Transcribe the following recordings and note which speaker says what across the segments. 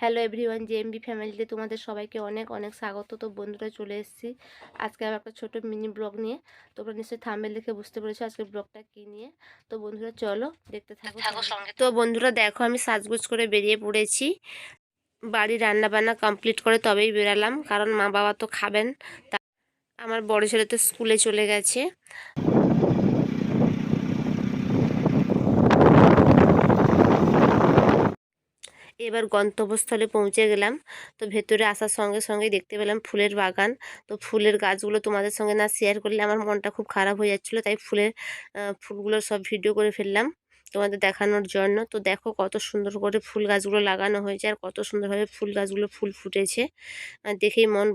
Speaker 1: Hello everyone, JMB ফ্যামিলিতে তোমাদের সবাইকে অনেক অনেক স্বাগত। তো বন্ধুরা, চলে এসেছি আজকে আবার একটা ছোট মিনি ব্লগ নিয়ে। তোমরা নিশ্চয়ই থাম্বনেল দেখে বুঝতে পেরেছো আজকে ব্লগটা কী নিয়ে। তো বন্ধুরা চলো দেখতে থাকো সঙ্গে। তো বন্ধুরা দেখো, আমি সাজগুজ করে বেরিয়ে পড়েছি। বাড়ি রান্না বান্না কমপ্লিট করে তবেই বেরালাম, কারণ মা বাবা তো খাবেন। তা আমার বড় ছেলে তো স্কুলে চলে গেছে। এবার গন্তব্যস্থলে পৌঁছে গেলাম। তো ভেতরে আসার সঙ্গে সঙ্গে দেখতে পেলাম ফুলের বাগান। তো ফুলের গাছগুলো তোমাদের সঙ্গে না শেয়ার করলে আমার মনটা খুব খারাপ হয়ে যাচ্ছিলো, তাই ফুলগুলোর সব ভিডিও করে ফেললাম তোমাদের দেখানোর জন্য। তো দেখো কত সুন্দর করে ফুল গাছগুলো লাগানো হয়েছে, আর কত সুন্দরভাবে ফুল গাছগুলো ফুল ফুটেছে। দেখেই মন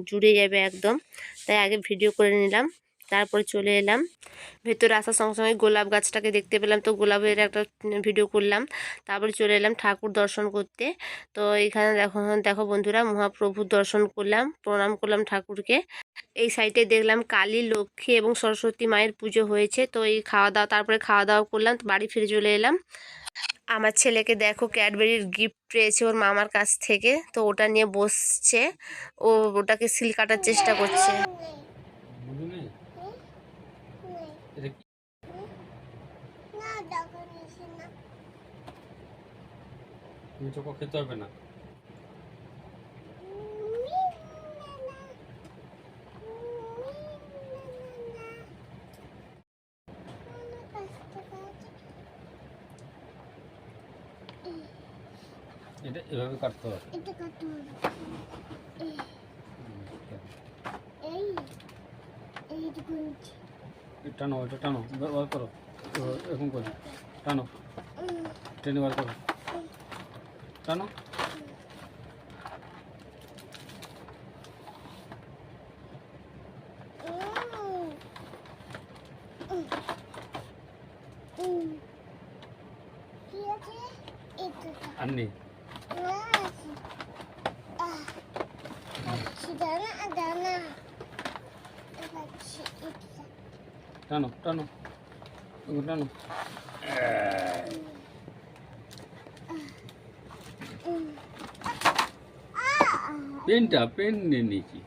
Speaker 1: জুড়ে যাবে একদম। তাই আগে ভিডিও করে নিলাম, তারপরে চলে এলাম। ভেতরে আসার সঙ্গে সঙ্গে গোলাপ গাছটাকে দেখতে পেলাম, তো গোলাপের একটা ভিডিও করলাম। তারপরে চলে এলাম ঠাকুর দর্শন করতে। তো এখানে দেখো দেখো বন্ধুরা, মহাপ্রভুর দর্শন করলাম, প্রণাম করলাম ঠাকুরকে। এই সাইডে দেখলাম কালী, লক্ষ্মী এবং সরস্বতী মায়ের পুজো হয়েছে। তো এই তারপরে খাওয়া দাওয়া করলাম, তো বাড়ি ফিরে চলে এলাম। আমার ছেলেকে দেখো ক্যাডবেরির গিফট পেয়েছে ওর মামার কাছ থেকে, তো ওটা নিয়ে বসছে। ওটাকে সিল কাটার চেষ্টা করছে।
Speaker 2: তুমি চোখ খেতে হবে না। এটা এভাবে কাটতে হবে। এটা কাটতে হবে। টানো, এটা টানো, বার করো। এরকম করো, টানো, টেনে বার করো, টানো। আন্নি টানো টানো টানো। পেন নিয়ে নিয়েছি।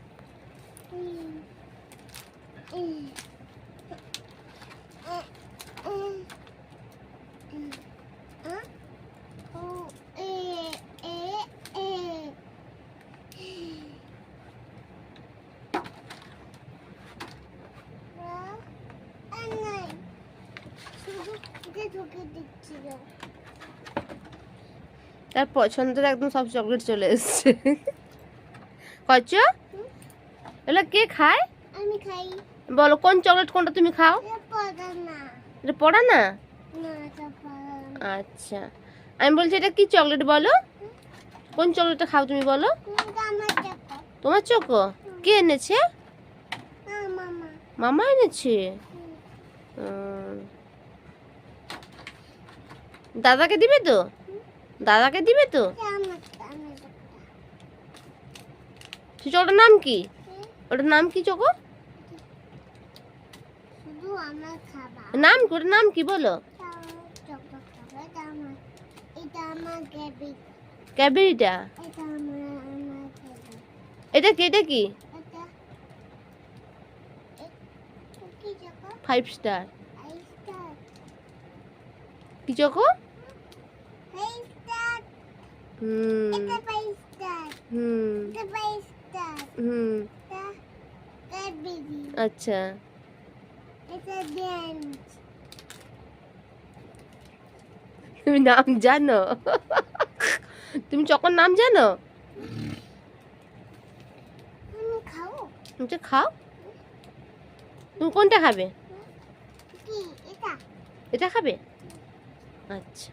Speaker 1: তার পছন্দের একদম সব চকলেট চলে এসছে। কচ্ছ এগুলো কে খায়?
Speaker 3: আমি খাই।
Speaker 1: বলো কোন চকলেট কোনটা তুমি খাও? এটা পড়া না। আচ্ছা, আমি বলছি এটা কি চকলেট বলো, কোন চকলেটটা খাও তুমি বলো? তোমার চোখো কে এনেছে? মামা এনেছে। দাদাকে দিবে তো? দাদাকে দিবে তো? ওটার নাম কি? ওটার নাম কি চোখো? নাম কি? ওটার নাম কি বলো? ক্যাবেরিটা। এটা কি? এটা কি? 5 স্টার। কি চোখো? আচ্ছা, তুমি নাম জানো? তুমি চকোর নাম জানো? তুমি খাও। তুমি কোনটা খাবে? এটা খাবে? আচ্ছা।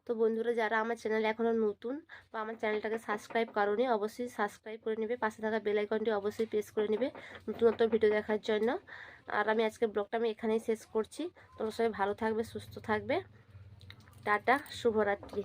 Speaker 1: তো বন্ধুরা, যারা আমার চ্যানেলে এখনও নতুন বা আমার চ্যানেলটাকে সাবস্ক্রাইব করোনি, অবশ্যই সাবস্ক্রাইব করে নেবে, পাশে থাকা বেল আইকনটি অবশ্যই প্রেস করে নেবে নতুন নতুন ভিডিও দেখার জন্য। আর আমি আজকের ব্লগটা এখানেই শেষ করছি। তোমরা সবাই ভালো থাকবে, সুস্থ থাকবে। টাটা, শুভরাত্রি।